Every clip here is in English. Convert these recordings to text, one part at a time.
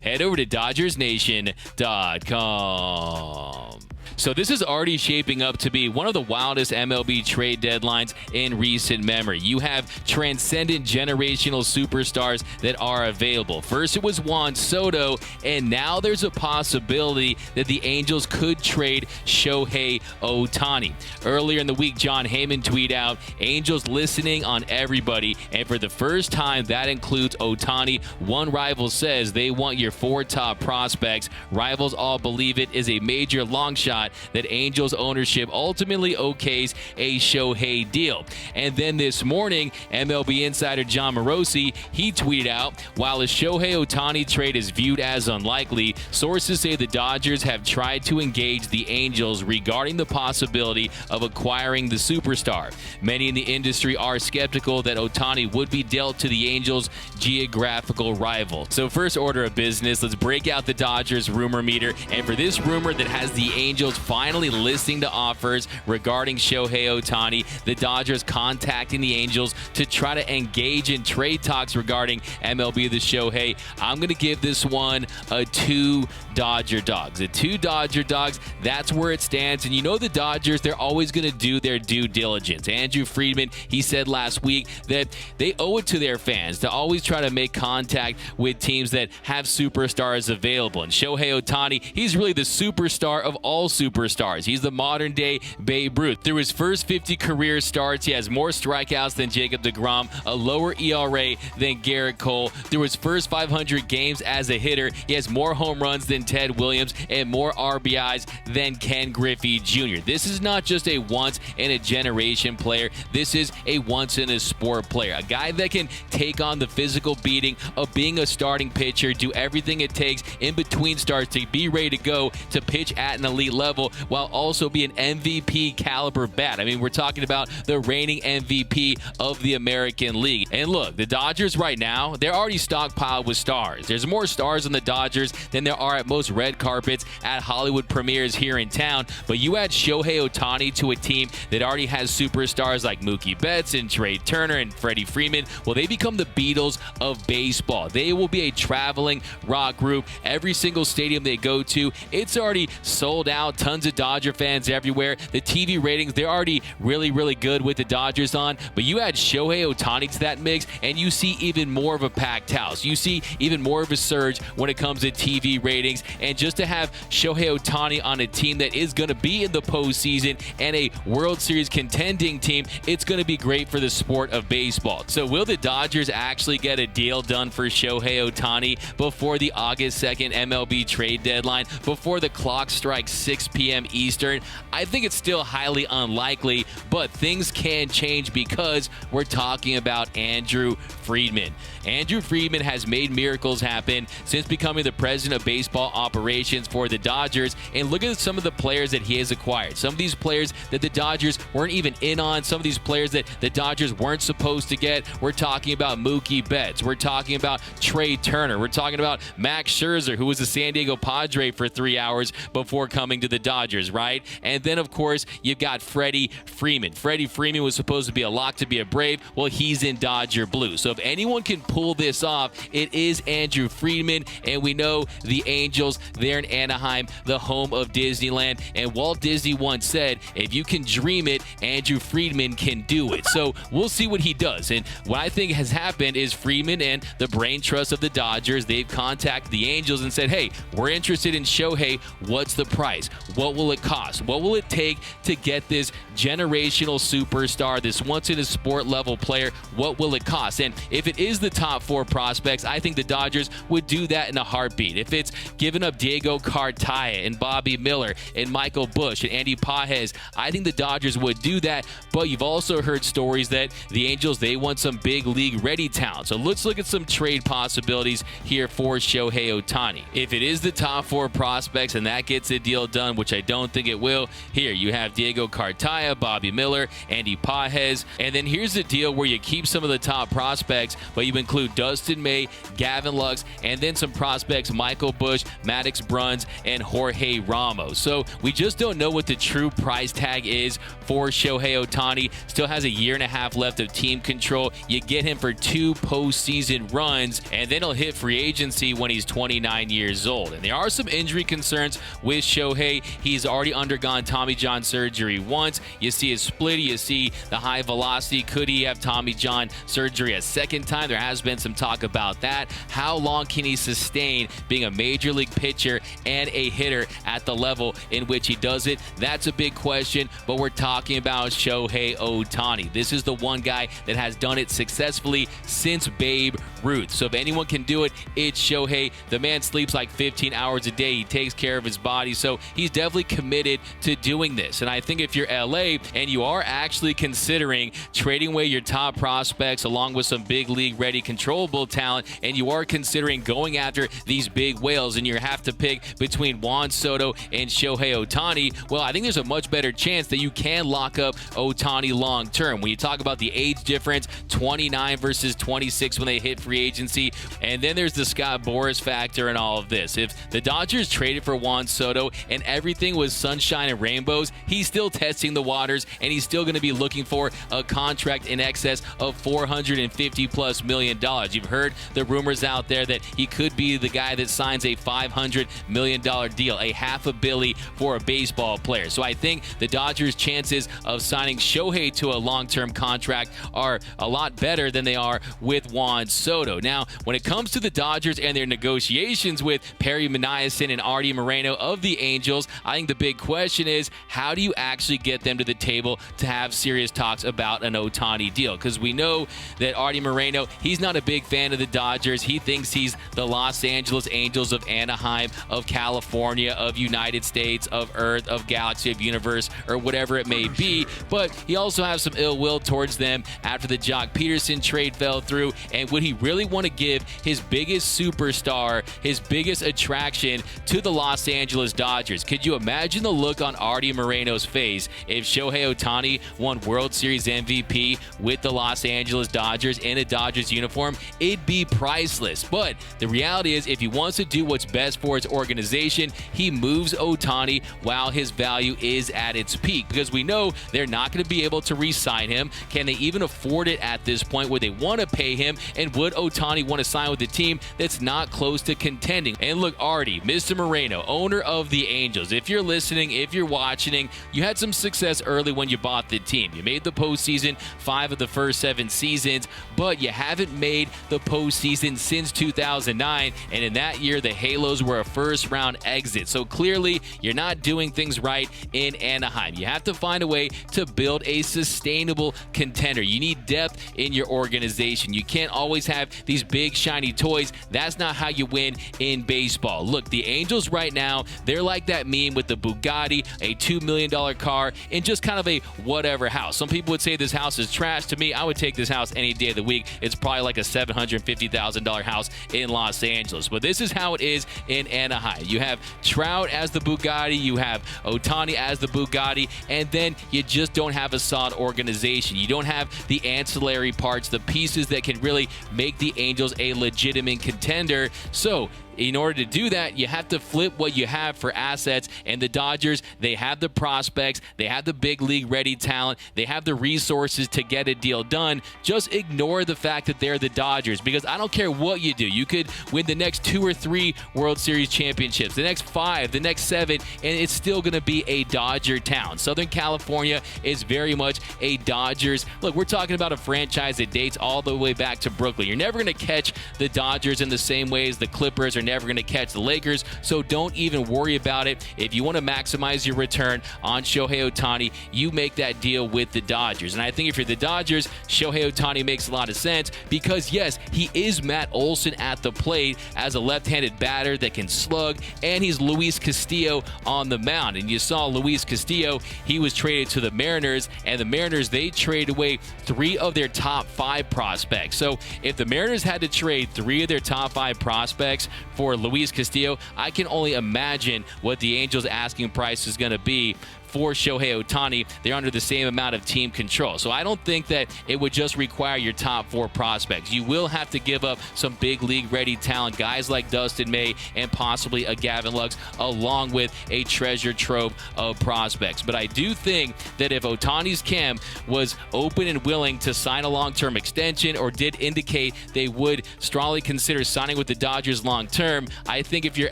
head over to DodgersNation.com. So this is already shaping up to be one of the wildest MLB trade deadlines in recent memory. You have transcendent generational superstars that are available. First it was Juan Soto, and now there's a possibility that the Angels could trade Shohei Ohtani. Earlier in the week, John Heyman tweeted out, Angels listening on everybody, and for the first time that includes Ohtani. One rival says they want your 4 top prospects. Rivals all believe it is a major long shot that Angels ownership ultimately okays a Shohei deal. And then this morning, MLB insider John Morosi, he tweeted out, while a Shohei Ohtani trade is viewed as unlikely, sources say the Dodgers have tried to engage the Angels regarding the possibility of acquiring the superstar. Many in the industry are skeptical that Ohtani would be dealt to the Angels' geographical rival. So first order of business, let's break out the Dodgers rumor meter. And for this rumor that has the Angels finally listening to offers regarding Shohei Ohtani, the Dodgers contacting the Angels to try to engage in trade talks regarding MLB The Shohei, I'm going to give this one a 2 Dodger Dogs. A 2 Dodger Dogs, that's where it stands. And you know the Dodgers, they're always going to do their due diligence. Andrew Friedman, he said last week that they owe it to their fans to always try to make contact with teams that have superstars available. And Shohei Ohtani, he's really the superstar of all superstars. He's the modern day Babe Ruth. Through his first 50 career starts, he has more strikeouts than Jacob deGrom, a lower ERA than Garrett Cole. Through his first 500 games as a hitter, he has more home runs than Ted Williams and more RBIs than Ken Griffey Jr. This is not just a once-in-a-generation player. This is a once-in-a-sport player. A guy that can take on the physical beating of being a starting pitcher, do everything it takes in between starts to be ready to go to pitch at an elite level while also be an MVP caliber bat. I mean, we're talking about the reigning MVP of the American League. And look, the Dodgers right now, they're already stockpiled with stars. There's more stars on the Dodgers than there are at most red carpets at Hollywood premieres here in town. But you add Shohei Ohtani to a team that already has superstars like Mookie Betts and Trey Turner and Freddie Freeman. Well, they become the Beatles of baseball. They will be a traveling rock group. Every single stadium they go to, it's already sold out. Tons of Dodger fans everywhere. The TV ratings, they're already really, really good with the Dodgers on. But you add Shohei Ohtani to that mix, and you see even more of a packed house. You see even more of a surge when it comes to TV ratings. And just to have Shohei Ohtani on a team that is going to be in the postseason and a World Series contending team, it's going to be great for the sport of baseball. So will the Dodgers actually get a deal done for Shohei Ohtani before the August 2nd MLB trade deadline, before the clock strikes 6 p.m. Eastern? I think it's still highly unlikely, but things can change because we're talking about Andrew Friedman. Andrew Friedman has made miracles happen since becoming the president of baseball operations for the Dodgers. And look at some of the players that he has acquired. Some of these players that the Dodgers weren't even in on. Some of these players that the Dodgers weren't supposed to get. We're talking about Mookie Betts. We're talking about Trey Turner. We're talking about Max Scherzer, who was a San Diego Padre for 3 hours before coming to the Dodgers, right? And then, of course, you've got Freddie Freeman. Freddie Freeman was supposed to be a lock to be a Brave. Well, he's in Dodger blue. So if anyone can pull this off, it is Andrew Friedman. And we know the Angels, they're in Anaheim, the home of Disneyland. And Walt Disney once said, if you can dream it, Andrew Friedman can do it. So we'll see what he does. And what I think has happened is Friedman and the brain trust of the Dodgers, they've contacted the Angels and said, hey, we're interested in Shohei. What's the price? What will it cost? What will it take to get this generational superstar, this once-in-a-sport level player? What will it cost? And if it is the top 4 prospects, I think the Dodgers would do that in a heartbeat. If it's giving up Diego Cartaya and Bobby Miller and Michael Busch and Andy Pages, I think the Dodgers would do that. But you've also heard stories that the Angels, they want some big league ready talent. So let's look at some trade possibilities here for Shohei Ohtani. If it is the top 4 prospects and that gets a deal done, which I don't think it will. Here, you have Diego Cartaya, Bobby Miller, Andy Pages. And then here's the deal where you keep some of the top prospects, but you include Dustin May, Gavin Lux, and then some prospects, Michael Bush, Maddox Bruns, and Jorge Ramos. So we just don't know what the true price tag is for Shohei Ohtani. Still has a year and a half left of team control. You get him for 2 postseason runs, and then he'll hit free agency when he's 29 years old. And there are some injury concerns with Shohei. He's already undergone Tommy John surgery once. You see his split, you see the high velocity. Could he have Tommy John surgery a second time? There has been some talk about that. How long can he sustain being a major league pitcher and a hitter at the level in which he does it? That's a big question, but we're talking about Shohei Ohtani. This is the one guy that has done it successfully since Babe Ruth. So if anyone can do it, it's Shohei. The man sleeps like 15 hours a day. He takes care of his body, so he's definitely committed to doing this. And I think if you're LA and you are actually considering trading away your top prospects along with some big league ready controllable talent, and you are considering going after these big whales and you have to pick between Juan Soto and Shohei Ohtani, well, I think there's a much better chance that you can lock up Ohtani long term. When you talk about the age difference, 29 versus 26 when they hit free agency, and then there's the Scott Boras factor and all of this. If the Dodgers traded for Juan Soto and everything was sunshine and rainbows, he's still testing the waters and he's still going to be looking for a contract in excess of $450+ million. You've heard the rumors out there that he could be the guy that signs a $500 million deal, a $500 million for a baseball player. So I think the Dodgers' chances of signing Shohei to a long-term contract are a lot better than they are with Juan Soto. Now, when it comes to the Dodgers and their negotiations with Perry Manayasin and Artie Moreno of the Angels, I think the big question is, how do you actually get them to the table to have serious talks about an Ohtani deal? Because we know that Artie Moreno, he's not a big fan of the Dodgers. He thinks he's the Los Angeles Angels of Anaheim, of California, of United States, of Earth, of Galaxy, of Universe, or whatever it may be. But he also has some ill will towards them after the Jock Peterson trade fell through. And would he really want to give his biggest superstar, his biggest attraction to the Los Angeles Dodgers? Could you imagine the look on Artie Moreno's face if Shohei Ohtani won World Series MVP with the Los Angeles Dodgers in a Dodgers uniform? It'd be priceless. But the reality is, if he wants to do what's best for his organization, he moves Ohtani while his value is at its peak, because we know they're not going to be able to re-sign him. Can they even afford it at this point? Would they want to pay him? And would Ohtani want to sign with a team that's not close to contending? And look, Artie, Mr. Moreno, owner of the Angels, if you're listening, if you're watching, you had some success early when you bought the team. You made the postseason 5 of the first 7 seasons, but you haven't made the postseason since 2009, and in that year, the Halos were a first-round exit. So clearly, you're not doing things right in Anaheim. You have to find a way to build a sustainable contender. You need depth in your organization. You can't always have these big, shiny toys. That's not how you win in baseball. Look, the Angels right now, they're like that meme with the Bugatti, a $2 million car, and just kind of a whatever house. Some people would say this house is trash. To me, I would take this house any day of the week. It's probably like a $750,000 house in Los Angeles. But this is how it is in Anaheim. You have Trout as the Bugatti, you have Ohtani as the Bugatti, and then you just don't have a solid organization. You don't have the ancillary parts, the pieces that can really make the Angels a legitimate contender. So in order to do that, you have to flip what you have for assets. And the Dodgers, they have the prospects, they have the big league ready talent, they have the resources to get a deal done. Just ignore the fact that they're the Dodgers, because I don't care what you do. You could win the next 2 or 3 World Series championships, the next 5, the next 7, and it's still going to be a Dodger town. Southern California is very much a Dodgers. Look, we're talking about a franchise that dates all the way back to Brooklyn. You're never going to catch the Dodgers in the same way as the Clippers are never going to catch the Lakers, so don't even worry about it. If you want to maximize your return on Shohei Ohtani, you make that deal with the Dodgers. And I think if you're the Dodgers, Shohei Ohtani makes a lot of sense, because yes, he is Matt Olson at the plate as a left-handed batter that can slug, and he's Luis Castillo on the mound. And you saw Luis Castillo, he was traded to the Mariners, and the Mariners, they traded away 3 of their top 5 prospects. So if the Mariners had to trade 3 of their top 5 prospects for Luis Castillo, I can only imagine what the Angels' asking price is going to be for Shohei Ohtani. They're under the same amount of team control. So I don't think that it would just require your top 4 prospects. You will have to give up some big league ready talent, guys like Dustin May and possibly a Gavin Lux, along with a treasure trove of prospects. But I do think that if Ohtani's camp was open and willing to sign a long-term extension or did indicate they would strongly consider signing with the Dodgers long-term, I think if you're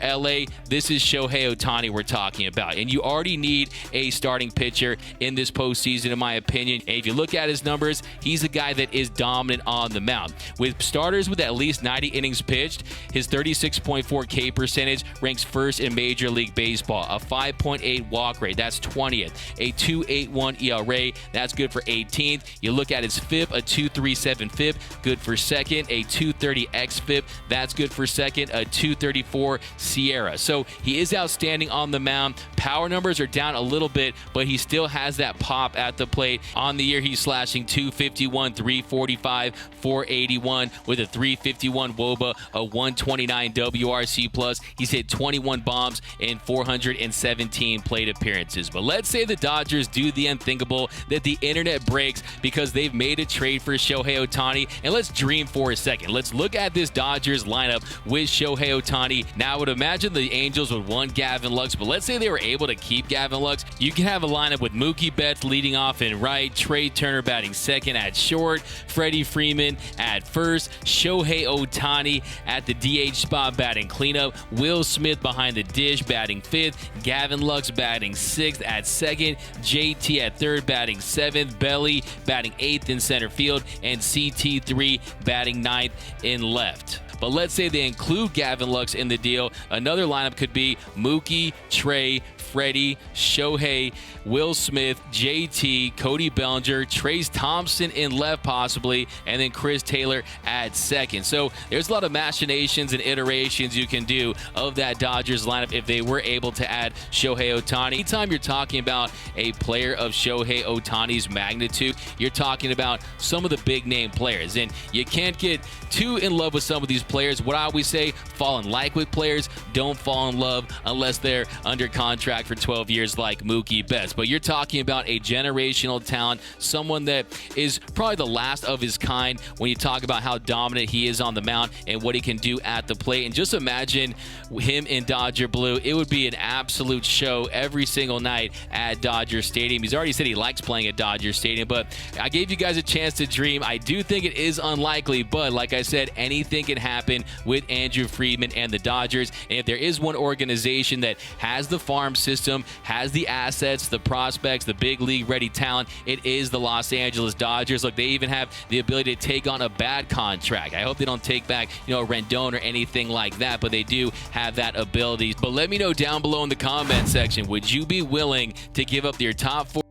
LA, this is Shohei Ohtani we're talking about. And you already need a starting pitcher in this postseason, in my opinion. And if you look at his numbers, he's a guy that is dominant on the mound. With starters with at least 90 innings pitched, his 36.4 K percentage ranks first in Major League Baseball. A 5.8 walk rate, that's 20th. A 2.81 ERA, that's good for 18th. You look at his FIP, a 2.37 FIP, good for second. A 2.30 xFIP, that's good for second. A 2.34 Sierra. So he is outstanding on the mound. Power numbers are down a little bit, but he still has that pop at the plate. On the year, he's slashing 251, 345, 481 with a 351 WOBA, a 129 WRC plus. He's hit 21 bombs in 417 plate appearances. But let's say the Dodgers do the unthinkable, that the internet breaks because they've made a trade for Shohei Ohtani. And let's dream for a second. Let's look at this Dodgers lineup with Shohei Ohtani. Now, I would imagine the Angels would want Gavin Lux, but let's say they were able to keep Gavin Lux. You can have a lineup with Mookie Betts leading off in right, Trey Turner batting second at short, Freddie Freeman at first, Shohei Ohtani at the DH spot batting cleanup, Will Smith behind the dish batting fifth, Gavin Lux batting sixth at second, JT at third batting seventh, Belly batting eighth in center field, and CT3 batting ninth in left. But let's say they include Gavin Lux in the deal. Another lineup could be Mookie, Trey, Freddie, Shohei, Will Smith, JT, Cody Bellinger, Trace Thompson in left possibly, and then Chris Taylor at second. So there's a lot of machinations and iterations you can do of that Dodgers lineup if they were able to add Shohei Ohtani. Anytime you're talking about a player of Shohei Ohtani's magnitude, you're talking about some of the big name players. And you can't get too in love with some of these players. What I always say, fall in like with players, don't fall in love unless they're under contract for 12 years like Mookie Betts. But you're talking about a generational talent, someone that is probably the last of his kind when you talk about how dominant he is on the mound and what he can do at the plate. And just imagine him in Dodger blue. It would be an absolute show every single night at Dodger Stadium. He's already said he likes playing at Dodger Stadium, but I gave you guys a chance to dream. I do think it is unlikely, but like I said, anything can happen with Andrew Friedman and the Dodgers. And if there is one organization that has the farm system, has the assets, the prospects, the big league ready talent, it is the Los Angeles Dodgers. Look, they even have the ability to take on a bad contract. I hope they don't take back, Rendon or anything like that, but they do have that ability. But let me know down below in the comment section, would you be willing to give up your top 4